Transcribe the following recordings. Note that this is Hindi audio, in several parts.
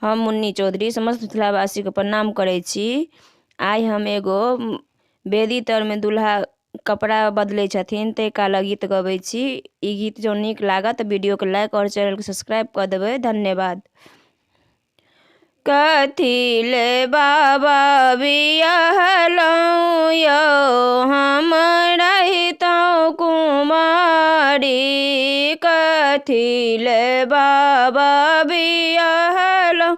हम मुन्नी चौधरी समस्त मिथिलावासी के प्रणाम करै छी। आइ हम एगो वेदी तर में दूल्हा कपड़ा बदलै छथिन तै काला गीत गबै छी। ई गीत जो नीक लागत वीडियो के लाइक और चैनल के सब्सक्राइब कर देबै। धन्यवाद। कथी ले बाबा बियाहलौं यौ हम रहितौं कुमारी। कथी ले बाबा बियाहलौं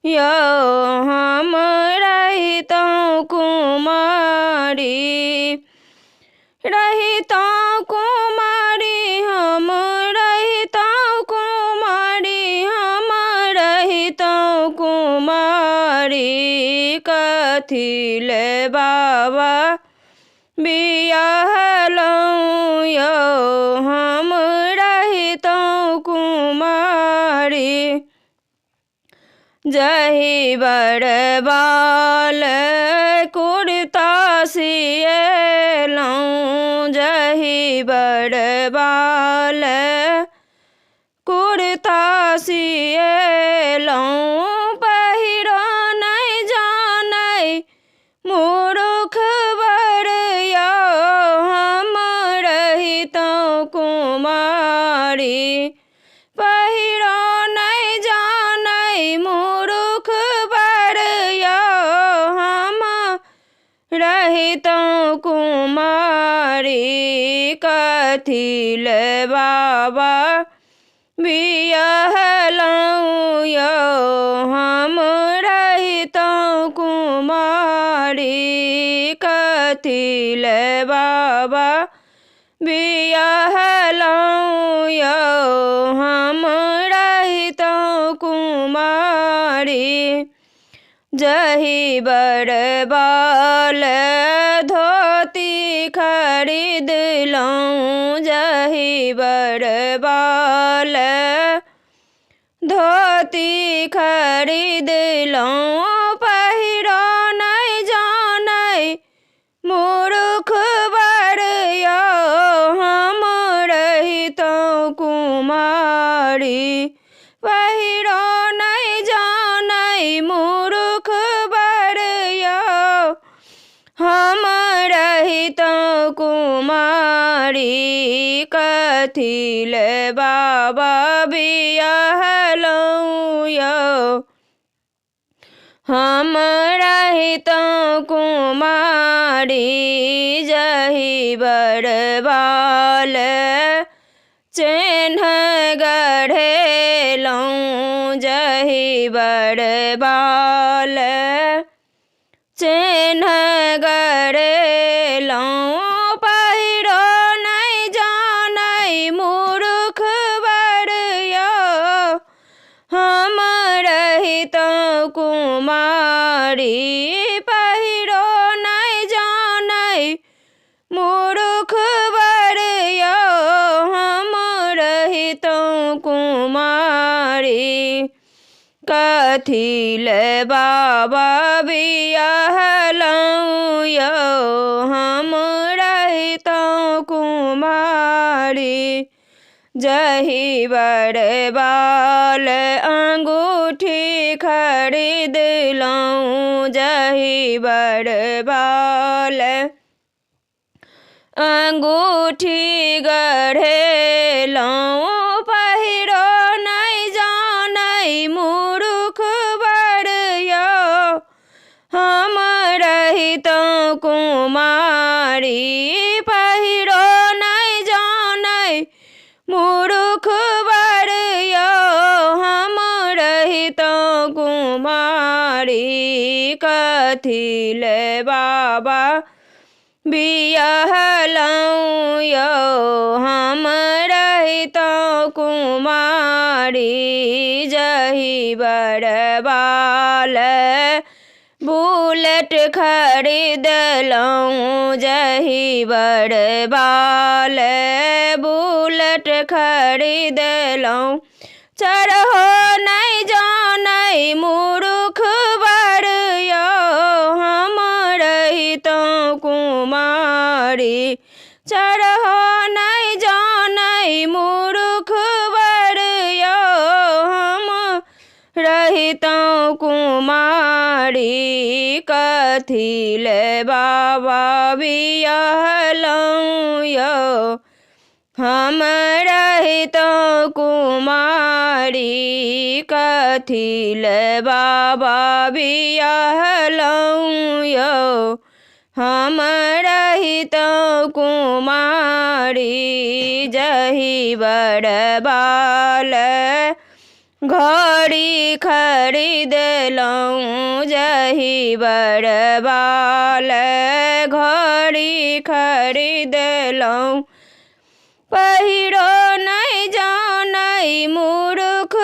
यौ हम रहितौं कुमारी। रहितौं कुमारी हम रहितौं कुमारी हम रहितौं कुमारी। कथी ले बाबा बियाहलौं यौ हम रहितौं कुमारी। जहि बर बाल कुर्ता सिएलौं जहि बर बाल कुर्ता सिएलौं पहिरो नहि जानै मूर्ख बर यौ हम रहितौं कुमारी। पहिरो नहि जानै मूर्ख बर यौ हम रहितौं कुमारी। कथी ले बाबा बियाहलौं यौ हम रहितौं कुमारी। कथी ले बाबा बियाहलौं यौ हम रहितौं कुमारी। जहि बर बाल धोती खरीदलौं जहि बर बाल धोती खरीदलौं पहिरो नहि जानै मूर्ख बर यौ हम रहितौं कुमारी। पहिरो नहि जानै मूर्ख बर यौ हम रहितौं कुमारी। कथी ले बाबा बियाहलौं यौ हम रहितौं कुमारी। जहि बर बाल चेन्ह गढ़ेलौं जहि बर बाल चेन्ह गढ़ेलौं पहिरो नहि जानै मूर्ख बर यौ हम रहितौं कुमारी। पहिरो नहि जानै मूर्ख बर यौ हम रहितौं कुमारी। कथी ले बाबा बियाहलौं यौ हम रहितौं कुमारी। जहि बर बाल अंगूठी खरीदलौं जहि बर बाल अंगूठी गढ़ेलौं पहिरो नहि जानै मूर्ख बर यौ हम रहितौं कुमारी। पहिरो नहि जानै मूर्ख बर यौ हम रहितौं कुमारी। कथी ले बाबा बियाहलौं यौ हम रहितौं कुमारी। जहि बर बाल बुलेट खरीदलौं जहि बर बाल बुलेट खरीदलौं चरहो नहि जानै मूर्ख बर यौ हम रहितौं कुमारी। चरहो नहि जानै मूर्ख बर यौ हम रहितौं कुमारी कथी ले बाबा बियहलौं यौ। हम रहितौं कुमारी कथी ले बाबा बियहलौं यौ। हम रहितौं कुमारी जही बड़ बाल घड़ी खरीदलौं। जही बड़ बाल घड़ी खरीदलौं। पहिरो नहीं जानै मूर्ख